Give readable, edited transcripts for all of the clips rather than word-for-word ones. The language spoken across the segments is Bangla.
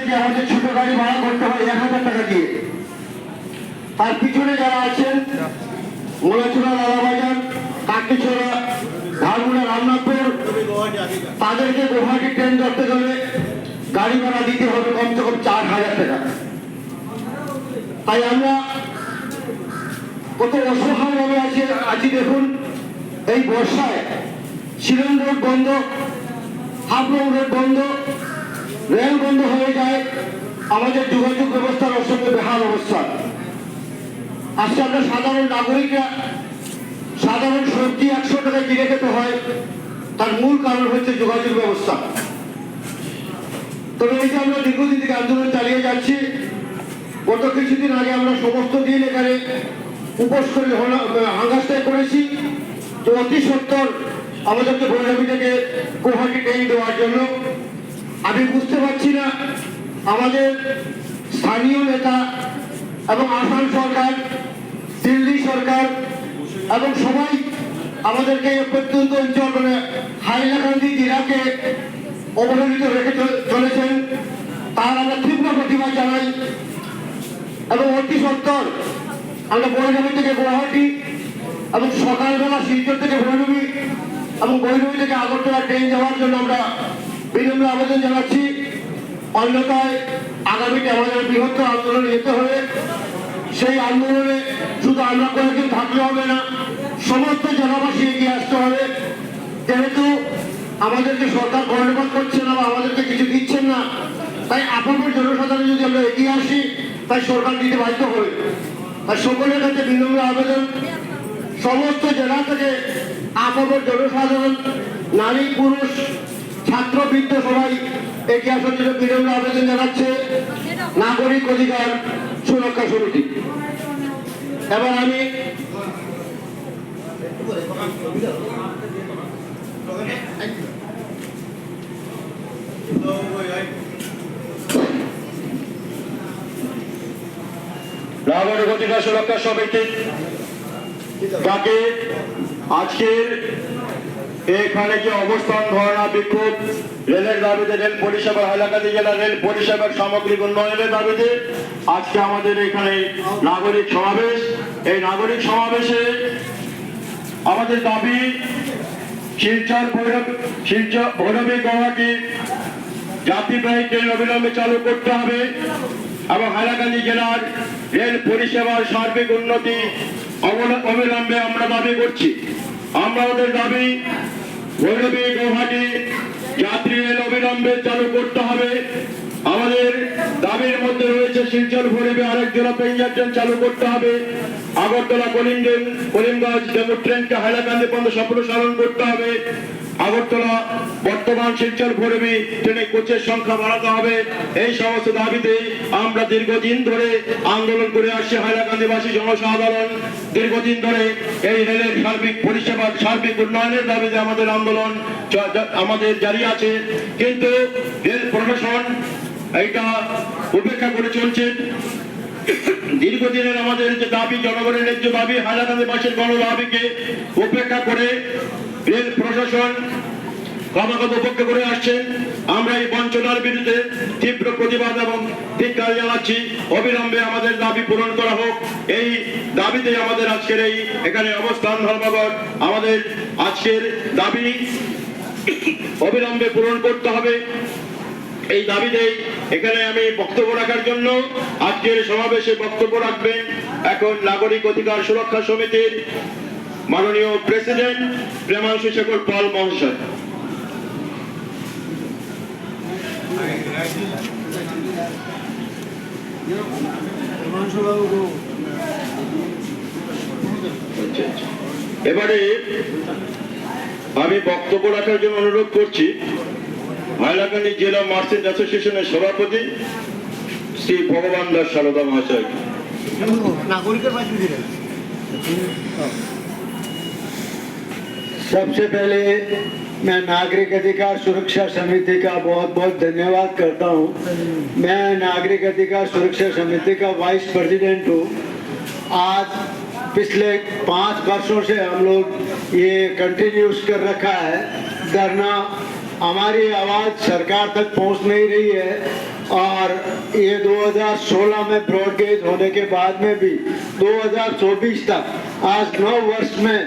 যে আমাদের ছোট গাড়ি ভাড়া করতে হয় 1000 টাকা দিয়ে। আর পিছনে যারা আছেন মোলাচুরা, লালাবাজার, কাটিছড়া, ধারগুড়া, রামনাথপুর, তাদেরকে গুয়াহাটি ট্রেন ধরতে গেলে গাড়ি ভাড়া দিতে হবে কমসে কম 4000 টাকা। তাই আমরা কত অসহায়ভাবে আছি দেখুন। এই বর্ষায় শিলং রোড বন্ধ, হাবড়া রোড বন্ধ, রেল বন্ধ হয়ে যায়, আমাদের যোগাযোগ ব্যবস্থার অসংখ্য বেহাল অবস্থা। আজকে আমরা সাধারণ নাগরিকরা সাধারণ সবজি 100 টাকায় কিনে খেতে হয়, তার মূল কারণ হচ্ছে যোগাযোগ ব্যবস্থা। তবে এই যে আমরা দীর্ঘদিন থেকে আন্দোলন চালিয়ে যাচ্ছি, গত কিছুদিন আগে আমরা সমস্ত দিন এখানে উপোস করে হাঙ্গাস্টাই করেছি, তো অতি সত্তর আমাদেরকে ভৈরবী থেকে গুয়াহাটি ট্রেন দেওয়ার জন্য। আমি বুঝতে পারছি না আমাদের স্থানীয় নেতা এবং আসাম সরকার, দিল্লি সরকার এবং সবাই আমাদেরকে প্রত্যন্ত অঞ্চল মানে হাইলাকান্দি জেলাকে অবহেলিত রেখে চলেছেন, তার আমরা তীব্র প্রতিবাদ জানাই। এবং অতি সত্তর আমরা ভৈরবী থেকে গুয়াহাটি এবং সকালবেলা শিলচর থেকে ভৈরবী এবং ভৈরবী থেকে আগরতলা ট্রেন যাওয়ার জন্য আমরা বিনম্র আবেদন জানাচ্ছি। অন্যথায় আগামীতে আমাদের বৃহত্তর আন্দোলনে যেতে হবে। সেই আন্দোলনে শুধু আমরা কয়েকদিন থাকলে হবে না, সমস্ত জেলাবাসী এগিয়ে আসতে হবে। যেহেতু আমাদেরকে সরকার কর্ণপাত করছে না বা আমাদেরকে কিছু দিচ্ছেন না, তাই আপনাদের জনসাধারণ যদি আমরা এগিয়ে আসি, তাই সরকার দিতে বাধ্য হবে। আর সকলের কাছে বিনম্র আবেদন, সমস্ত জেলা থেকে আপনাদের জনসাধারণ, নারী পুরুষ ছাত্র বৃদ্ধ সবাই এগিয়ে আসার জন্য বিনম্র আবেদন জানাচ্ছে নাগরিক অধিকার সুরক্ষা সমিতি। এবার আমি নাগরিক অধিকার সুরক্ষা সমিতি তাকে আজকের এখানে যে অবস্থান, ধর্ণা, বিক্ষোভ, রেলের দাবিতে, রেল পরিষেবা, হাইলাকান্দি জেলার রেল পরিষেবার সামগ্রিক উন্নয়নের দাবিতে আজকে আমাদের এখানে নাগরিক সমাবেশ। এই নাগরিক সমাবেশে আমাদের দাবি শিলচর ভৈরবী গুয়াহাটি যাত্রীবাহী ট্রেন অবিলম্বে চালু করতে হবে এবং হাইলাকান্দি জেলার রেল পরিষেবার সার্বিক উন্নতি অবিলম্বে আমরা দাবি করছি। আমরা আমাদের দাবি ভৈরবী গুয়াহাটি যাত্রী রেল অবিলম্বে চালু করতে হবে। আমাদের দাবির মধ্যে রয়েছে শিলচর ভৈরবী আরেক জোড়া প্যাসেঞ্জার ট্রেন চালু করতে হবে, আগরতলা কলিমগঞ্জ ডেমু ট্রেনকে হাইলাকান্দি পর্যন্ত সম্প্রসারণ করতে হবে, আগরতলা বর্তমান শিলচর ভৈরবী ট্রেনে কোচের সংখ্যা বাড়াতে হবে। এই সমস্ত দাবিতে আমরা দীর্ঘদিন ধরে আন্দোলন করে আসছি। হাইলাকান্দিবাসী জনসাধারণ দীর্ঘদিন ধরে এই রেলের সার্বিক পরিষেবার সার্বিক উন্নয়নের দাবিতে আমাদের আন্দোলন আমাদের জারি আছে, কিন্তু রেল প্রশাসন এইটা উপেক্ষা করে চলছে। দীর্ঘদিনের আমাদের যে দাবি, জনগণের ন্যায্য দাবি, হাইলাকান্দিবাসীর গণ দাবিকে উপেক্ষা করে রেল প্রশাসন ক্রমাগত উপেক্ষা করে আসছেন। আমরা এই বঞ্চনার বিরুদ্ধে তীব্র প্রতিবাদ এবং ধিক্কার জানাচ্ছি। অবিলম্বে আমাদের দাবি পূরণ করা হোক, এই দাবিতে আমাদের আজকের এই এখানে অবস্থান ধর্মঘট। আমাদের আজকের দাবি অবিলম্বে পূরণ করতে হবে। এই দাবিতে এখানে আমি বক্তব্য রাখার জন্য আজকের সমাবেশে বক্তব্য রাখবেন এখন নাগরিক অধিকার সুরক্ষা সমিতির মাননীয় প্রেসিডেন্ট প্রেমাংশু শেখর পাল মহাশয়। এবারে আমি বক্তব্য রাখার জন্য অনুরোধ করছি হাইলাকান্দি জেলা মার্চেন্ট অ্যাসোসিয়েশনের সভাপতি শ্রী ভগবান দাস সারদা মহাশয়। सबसे पहले मैं नागरिक अधिकार सुरक्षा समिति का बहुत बहुत धन्यवाद करता हूं। मैं नागरिक अधिकार सुरक्षा समिति का वाइस प्रेसिडेंट हूं। आज पिछले 5 वर्षों से हम लोग ये कंटिन्यूस कर रखा है धरना। हमारी आवाज़ सरकार तक पहुंच नहीं रही है और ये 2016 में ब्रॉडगेज होने के बाद में भी 2024 तक आज 9 वर्ष में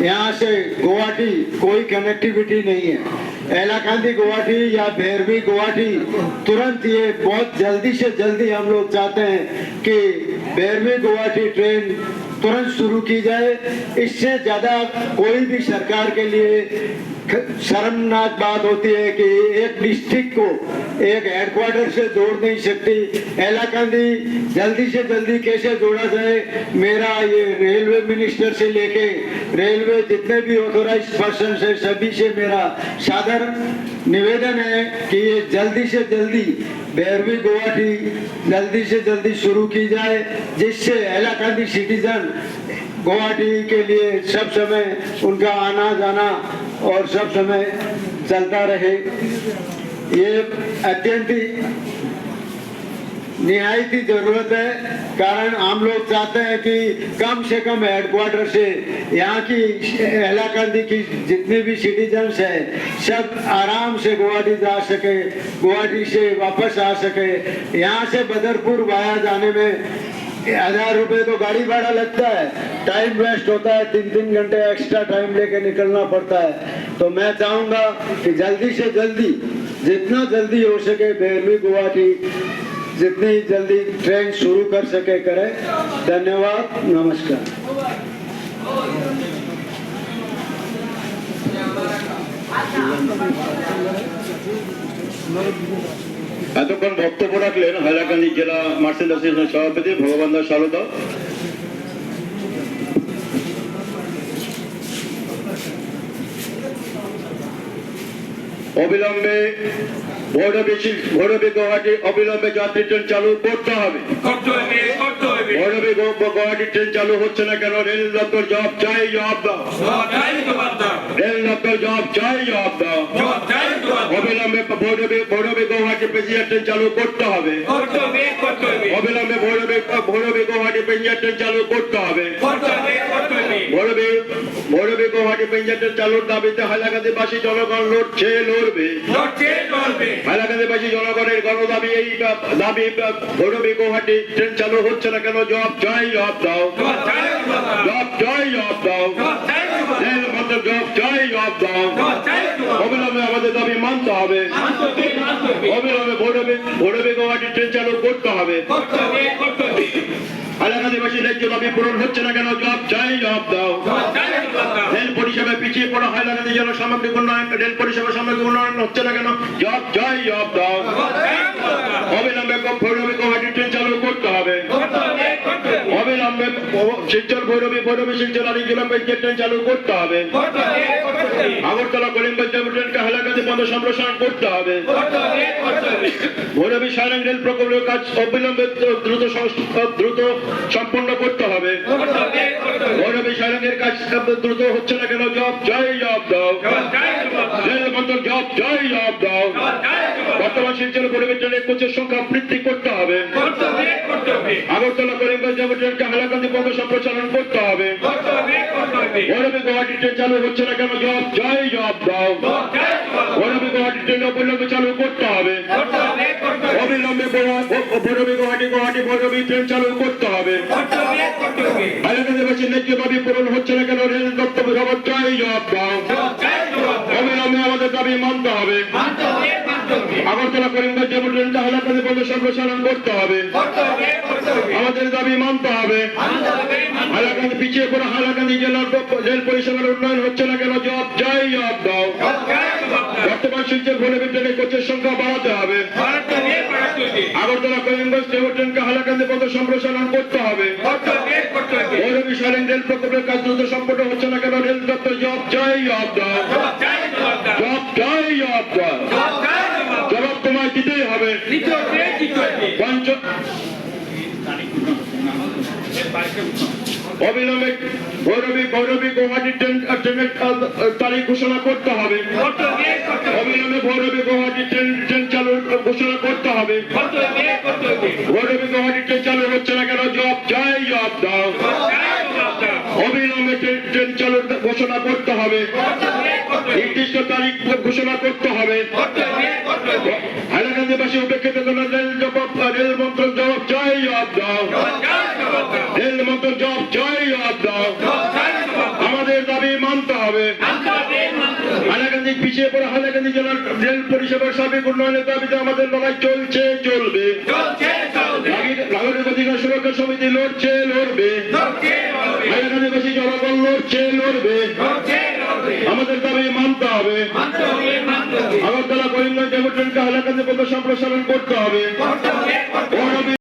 यहाँ से गुवाहाटी कोई कनेक्टिविटी नहीं है। एलाकांदी गुवाहाटी या भैरवी गुवाहाटी तुरंत ये बहुत जल्दी से जल्दी हम लोग चाहते हैं कि भैरवी गुवाहाटी ट्रेन तुरंत शुरू की जाए। इससे ज्यादा कोई भी सरकार के लिए शर्मनाक बात होती है कि एक डिस्ट्रिक्ट को एक हेडक्वार्टर से जोड़ नहीं सकती। एलाकांदी जल्दी से जल्दी कैसे जोड़ा जाए, मेरा ये रेलवे मिनिस्टर से लेके रेलवे जितने भी ऑथोराइज पर्सन है सभी से मेरा साधारण निवेदन है कि ये जल्दी से जल्दी भैरवी गुवाहाटी जल्दी से जल्दी शुरू की जाए, जिससे एलाकांदी सिटीजन गुवाहाटी के लिए सब समय उनका आना जाना और सब समय चलता रहे। ये अत्यंत ही निहायत ही जरूरत है, कारण हम लोग चाहते हैं कि कम से कम हेडक्वार्टर से यहाँ की इलाकांदी की जितने भी सिटीजन्स है सब आराम से गुवाहाटी जा सके, गुवाहाटी से वापस आ सके। यहाँ से बदरपुर वाया जाने में 1000 रुपए तो गाड़ी भाड़ा लगता है, टाइम वेस्ट होता है, 3-3 घंटे एक्स्ट्रा टाइम लेके निकलना पड़ता है। तो मैं चाहूंगा कि जल्दी से जल्दी जितना जल्दी हो सके भैरवी गुवाहाटी जितनी जल्दी ट्रेन शुरू कर सके करें। धन्यवाद, नमस्कार। এতক্ষণ বক্তব্য রাখলেন হাইলাকান্দি জেলা মার্চেন্ট অ্যাসোসিয়েশনের সভাপতি ভগবান দাস সারদা। অবিলম্বে ভৈরবী গুয়াহাটি অবিলম্বে যাত্রী ট্রেন চালু করতে হবে। ভৈরবী গুয়াহাটি ট্রেন চালু হচ্ছে না কেন? রেল দপ্তর জবাব চাই, জবাব দাও। রেল দপ্তর জবাব চাই, জবাব দাও। অবিলম্বে ভৈরবী গুয়াহাটি প্যাসেঞ্জার ট্রেন চালু করতে হবে। অবিলম্বে ভৈরবী গুয়াহাটি প্যাসেঞ্জার ট্রেন চালু করতে হবে। ভৈরবী গুয়াহাটি প্যাসেঞ্জার ট্রেন চালুর দাবিতে হাইলাকান্দিবাসী জনগণ লড়ছে, লড়বে। হাইলাকান্দিবাসী জনগণের গণদাবি এই দাবি ভৈরবী গুয়াহাটি ট্রেন চালু হচ্ছে না কেন? জবাব চাই, জবাব দাও। জবাব চাই, জবাব দাও। রেল মন্ত্রক জবাব চাই, জবাব দাও। অবিলম্বে আমাদের দাবি মানতে হবে। অবিলম্বে ভৈরবী গুয়াহাটি ট্রেন চালু করতে হবে। হাইলাকান্দিবাসী ন্যায্য দাবি পূরণ হচ্ছে না কেন? জবাব চাই, জবাব দাও। রেল পরিষেবা পিছিয়ে পড়া হাইলাকান্দি জেলার সামগ্রিক উন্নয়ন, রেল পরিষেবা সামগ্রিক উন্নয়ন হচ্ছে না কেন? জবাব চাই, জবাব দাও। অবিলম্বে ভৈরবী গুয়াহাটি ট্রেন চালু করতে হবে। অবিলম্বে শিলচর ভৈরবী শিলচর আরিজুলা প্যাসেঞ্জার ট্রেন চালু করতে হবে। আগরতলা করিমগঞ্জ ট্রেনকে হাইলাকান্দি বন্ধ সম্প্রসারণ করতে হবে। ভৈরবী সায়লাং রেল প্রকল্পের কাজ অবিলম্বে দ্রুত সম্পন্ন করতে হবে। ভৈরবী সায়লাং এর কাজ দ্রুত হচ্ছে না কেন? জবাব চাই, জবাব দাও। রেল মন্ত্রক জবাব চাই, জবাব দাও। বর্তমান শিলচর ভৈরবী ট্রেনের কোচের সংখ্যা বৃদ্ধি করতে হবে। আগরতলা করিমগঞ্জ ট্রেনকে হাইলাকান্দি বন্ধ সম্প্রসারণ করতে হবে। ভৈরবী গুয়াহাটি ট্রেন চালু হচ্ছে না কেন? জবাব চাই, জবাব দাও। ভৈরবী গুয়াহাটি ট্রেন অবিলম্বে চালু করতে হবে। অবিলম্বে ভৈরবী ভৈরবী ট্রেন চালু করতে হবে। হাইলাকান্দিবাসীর ন্যায্য দাবি পূরণ হচ্ছে না কেন? রেল দপ্তর জবাব চাই, জবাব দাও। অবিলম্বে আমাদের দাবি মানতে হবে। আগরতলা করিমগঞ্জ ট্রেনকে হাইলাকান্দি বন্ধ সম্প্রসারণ করতে হবে। আমাদের দাবি মানতে হবে। হাইলাকান্দি পিছিয়ে পড়া হাইলাকান্দি জেলার রেল পরিষেবার উন্নয়ন হচ্ছে না কেন? জবাব চাই, জবাব দাও। বর্তমান শিলচর ভৈরবী ট্রেনের কোচের সংখ্যা বাড়াতে হবে। আগরতলা করিমগঞ্জ ট্রেনকে হাইলাকান্দি বন্ধ সম্প্রসারণ করতে হবে। ভৈরবী সায়লাং রেল প্রকল্পের কাজ দ্রুত সম্পন্ন হচ্ছে না কেন? রেল দপ্তর জবাব চাই, জবাব দাও। জবাব চাই, জবাব দাও। জবাব তোমায় দিতেই হবে। অবিলম্বে ভৈরবী গুয়াহাটি ট্রেনের তারিখ ঘোষণা করতে হবে। অবিলম্বে ভৈরবী গুয়াহাটি ট্রেন চালু ঘোষণা করতে হবে। ভৈরবী গুয়াহাটি ট্রেন চালু হচ্ছে না কেন? জবাব চাই, জবাব দাও। অবিলম্বে ট্রেন চালু ঘোষণা করতে হবে। নির্দিষ্ট তারিখ ঘোষণা করতে হবে। হাইলাকান্দিবাসী উপেক্ষিত রেল রেল মন্ত্রক জবাব চাই, জবাব দাও। রেল মন্ত্রক জবাব চাই, জবাব দাও। আমাদের দাবি মানতে হবে। হাইলাকান্দি পিছিয়ে পড়া হাইলাকান্দি জেলার রেল পরিষেবার সার্বিক উন্নয়নের দাবিতে আমাদের লড়াই চলছে, চলবে। নাগরিক অধিকার সুরক্ষা সমিতি লড়ছে, লড়বে। হাইলাকান্দিবাসী জনগণ লড়ছে, লড়বে। আমাদের দাবি মানতে হবে। আগরতলা করিমগঞ্জ ডেমো ট্রেনকে হাইলাকান্দি পর্যন্ত সম্প্রসারণ করতে হবে।